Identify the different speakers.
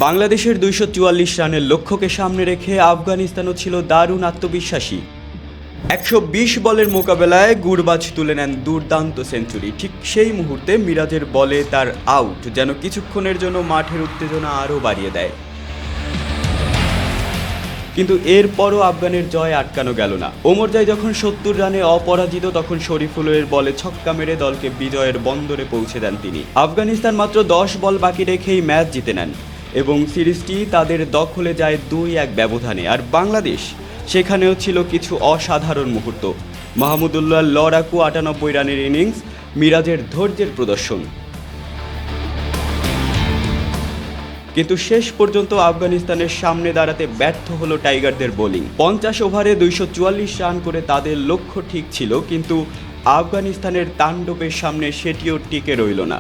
Speaker 1: বাংলাদেশের ২৪৪ রানের লক্ষ্যকে সামনে রেখে আফগানিস্তানও ছিল দারুণ আত্মবিশ্বাসী। ১২০ বলের মোকাবেলায় গুরবাজ তুলে নেন দুর্দান্ত সেঞ্চুরি। ঠিক সেই মুহূর্তে মিরাজের বলে তার আউট যেন কিছুক্ষণের জন্য মাঠের উত্তেজনা আরও বাড়িয়ে দেয়। কিন্তু এরপরও আফগানের জয় আটকানো গেল না। ওমরজাই যখন ৭০ রানে অপরাজিত, তখন শরীফুলের বলে ছক্কা মেরে দলকে বিজয়ের বন্দরে পৌঁছে দেন তিনি। আফগানিস্তান মাত্র ১০ বল বাকি রেখেই ম্যাচ জিতে নেন এবং সিরিজটি তাদের দখলে যায় ২-১ ব্যবধানে। আর বাংলাদেশ, সেখানেও ছিল কিছু অসাধারণ মুহূর্ত। মাহমুদুল্লাহ লড়াকু ৯৮ রানের ইনিংস, মিরাজের ধৈর্যের প্রদর্শন। কিন্তু শেষ পর্যন্ত আফগানিস্তানের সামনে দাঁড়াতে ব্যর্থ হলো টাইগারদের বোলিং। ৫০ ওভারে ২৪৪ রান করে তাদের লক্ষ্য ঠিক ছিল, কিন্তু আফগানিস্তানের তাণ্ডবের সামনে সেটিও টিকে রইল না।